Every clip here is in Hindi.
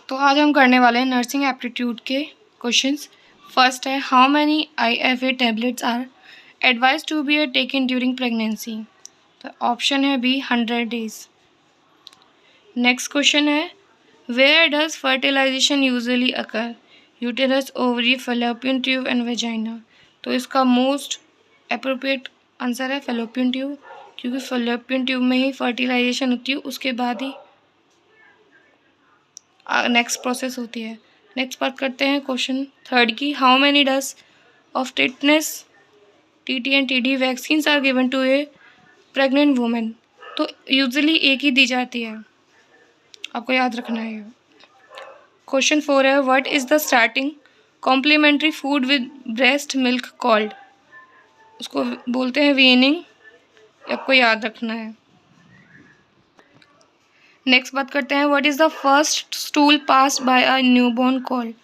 तो आज हम करने वाले हैं नर्सिंग एप्टीट्यूड के क्वेश्चंस। फर्स्ट है, how many IFA tablets are advise to be taken during pregnancy. तो ऑप्शन है बी 100 डेज। नेक्स्ट क्वेश्चन है, where does fertilization usually occur, uterus, ovary, fallopian tube and vagina. तो इसका मोस्ट अप्रोप्रिएट आंसर है फैलोपियन ट्यूब, क्योंकि फैलोपियन ट्यूब में ही फर्टिलाइजेशन होती है, उसके बाद ही नेक्स्ट प्रोसेस होती है। नेक्स्ट बात करते हैं क्वेश्चन थर्ड की, how many dose of tetanus, TT and TD vaccines are given to a pregnant women. तो यूजुअली एक ही दी जाती है, आपको याद रखना है। क्वेश्चन 4 है, what is the starting complementary food with breast milk called. उसको बोलते हैं वीनिंग, आपको याद रखना है। नेक्स्ट बात करते हैं, what is the first stool pass by a newborn called.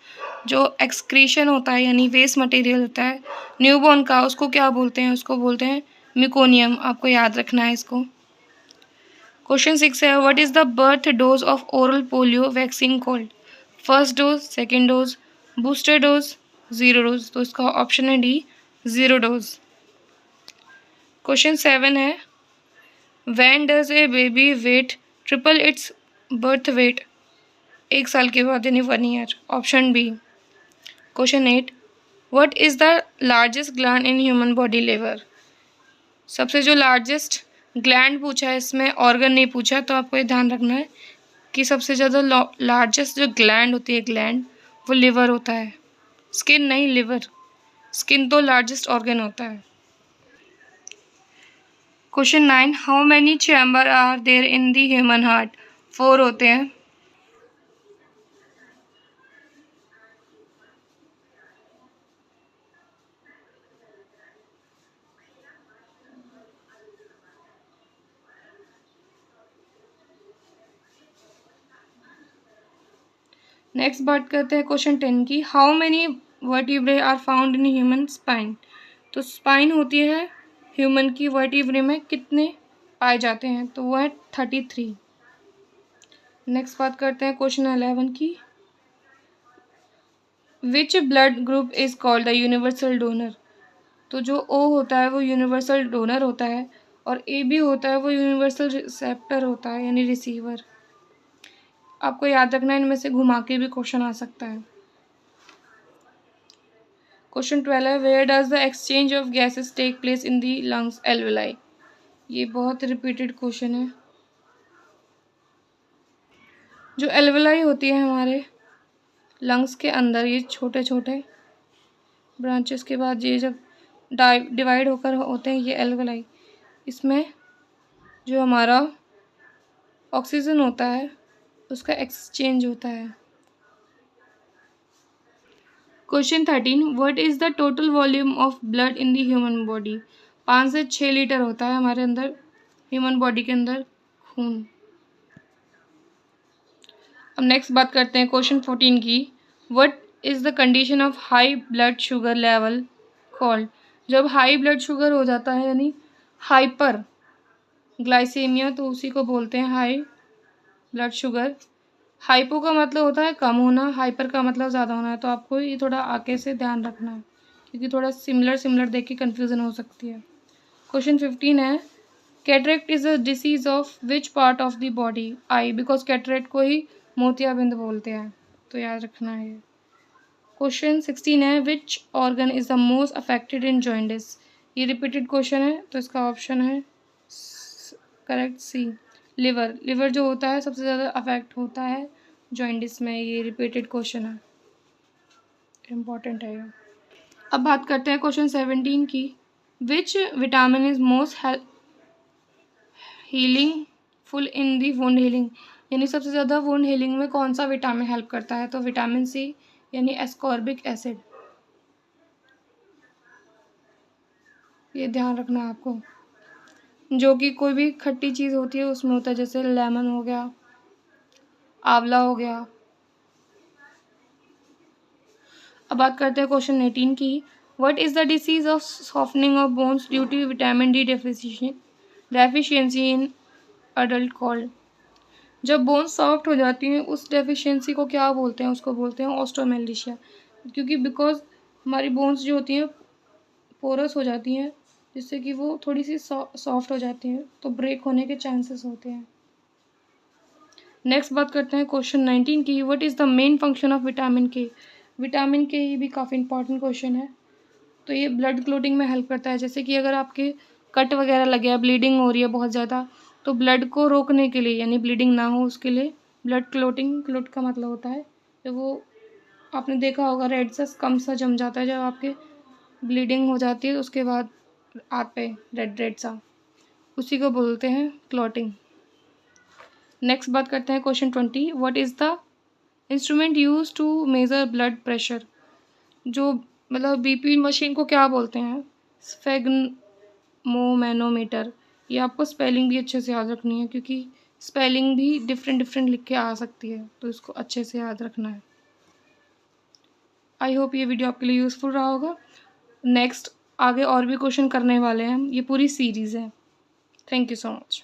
जो एक्सक्रीशन होता है यानी वेस्ट मटेरियल होता है न्यूबॉर्न का, उसको क्या बोलते हैं, उसको बोलते हैं मिकोनियम, आपको याद रखना है इसको। क्वेश्चन 6 है, what is the birth dose of oral polio vaccine called. First dose, second dose, booster dose, zero dose. तो इसका ऑप्शन है डी, ज़ीरो डोज। क्वेश्चन 7 है, when does a baby weight triple its birth weight. 1 साल के बाद यानी 1 year, option B. Question 8, what is the largest gland in human body, liver. सबसे जो लार्जेस्ट ग्लैंड पूछा है, इसमें ऑर्गन नहीं पूछा, तो आपको ये ध्यान रखना है कि सबसे ज़्यादा लार्जेस्ट जो ग्लैंड होती है, ग्लैंड, वो लिवर होता है, स्किन नहीं, लिवर। स्किन तो लार्जेस्ट ऑर्गन होता है। Question 9, how many chamber are there in the human heart. 4 होते हैं। नेक्स्ट बात करते हैं क्वेश्चन 10 की, how many vertebrae are found in human spine. तो स्पाइन होती है ह्यूमन की, वर्टिब्रे में कितने पाए जाते हैं, तो वो है 33। नेक्स्ट बात करते हैं क्वेश्चन 11 की, which blood group is called the universal donor. तो जो O होता है वो यूनिवर्सल डोनर होता है, और AB होता है वो यूनिवर्सल रिसेप्टर होता है यानी रिसीवर। आपको याद रखना है, इनमें से घुमा के भी क्वेश्चन आ सकता है। क्वेश्चन 12 है, where does the exchange of gases take place in the lungs, alveoli. ये बहुत रिपीटेड क्वेश्चन है। जो एल्वेलाई होती है हमारे लंग्स के अंदर, ये छोटे छोटे ब्रांचेस के बाद ये जब डिवाइड होकर होते हैं, ये एल्वेलाई, इसमें जो हमारा ऑक्सीजन होता है उसका एक्सचेंज होता है। Question 13, what is the total volume of blood in the human body. 5 से 6 लीटर होता है हमारे अंदर, ह्यूमन बॉडी के अंदर खून। अब नेक्स्ट बात करते हैं क्वेश्चन 14 की, what is the condition of high blood sugar level called. जब हाई ब्लड शुगर हो जाता है यानी हाइपर ग्लाइसेमिया, तो उसी को बोलते हैं हाई ब्लड शुगर। हाइपो का मतलब होता है कम होना, हाइपर का मतलब ज़्यादा होना है। तो आपको ये थोड़ा आगे से ध्यान रखना है, क्योंकि थोड़ा सिमिलर देख के कन्फ्यूज़न हो सकती है। क्वेश्चन 15 है, cataract is a disease of which part of the body, I, because cataract को ही मोतियाबिंद बोलते हैं, तो याद रखना है। क्वेश्चन 16 है, which organ is the most affected in jaundice. ये रिपीटेड क्वेश्चन है, तो इसका ऑप्शन है करेक्ट सी, लिवर। लिवर जो होता है सबसे ज़्यादा अफेक्ट होता है जॉइंटिस में। ये रिपीटेड क्वेश्चन है, इम्पॉर्टेंट है ये। अब बात करते हैं क्वेश्चन 17 की, which vitamin is most healing full in the wound healing. यानी सबसे ज़्यादा वुंड हीलिंग में कौन सा विटामिन हेल्प करता है, तो विटामिन सी यानी एस्कॉर्बिक एसिड। ये ध्यान रखना है आपको, जो कि कोई भी खट्टी चीज़ होती है उसमें होता है, जैसे लेमन हो गया, आंवला हो गया। अब बात करते हैं क्वेश्चन 18 की, what is the disease of softening of bones due to vitamin D deficiency in adult called. जब बोन्स सॉफ्ट हो जाती हैं उस डेफिशिएंसी को क्या बोलते हैं, उसको बोलते हैं ऑस्टोमेलेशिया। क्योंकि बिकॉज हमारी बोन्स जो होती हैं पोरस हो जाती हैं, जिससे कि वो थोड़ी सी सॉफ्ट हो जाती हैं, तो ब्रेक होने के चांसेस होते हैं। नेक्स्ट बात करते हैं क्वेश्चन 19 की, what is the main function of vitamin के। विटामिन के ये भी काफ़ी इंपॉर्टेंट क्वेश्चन है। तो ये ब्लड क्लोटिंग में हेल्प करता है। जैसे कि अगर आपके कट वगैरह लगे हैं, ब्लीडिंग हो रही है बहुत ज़्यादा, तो ब्लड को रोकने के लिए, यानी ब्लीडिंग ना हो उसके लिए ब्लड क्लोटिंग, क्लोट का मतलब होता है जब वो, आपने देखा होगा रेड सा कम सा जम जाता है जब आपके ब्लीडिंग हो जाती है, उसके बाद हाथ पे रेड रेड सा, उसी को बोलते हैं क्लॉटिंग। नेक्स्ट बात करते हैं question 20, what is the instrument use to measure blood pressure. जो मतलब बीपी मशीन को क्या बोलते हैं, स्फेग्मोमैनोमीटर। ये आपको स्पेलिंग भी अच्छे से याद रखनी है, क्योंकि स्पेलिंग भी डिफरेंट डिफरेंट लिख के आ सकती है, तो इसको अच्छे से याद रखना है। आई होप ये वीडियो आपके लिए यूज़फुल रहा होगा। नेक्स्ट आगे और भी क्वेश्चन करने वाले हैं हम, ये पूरी सीरीज़ है। Thank you so much.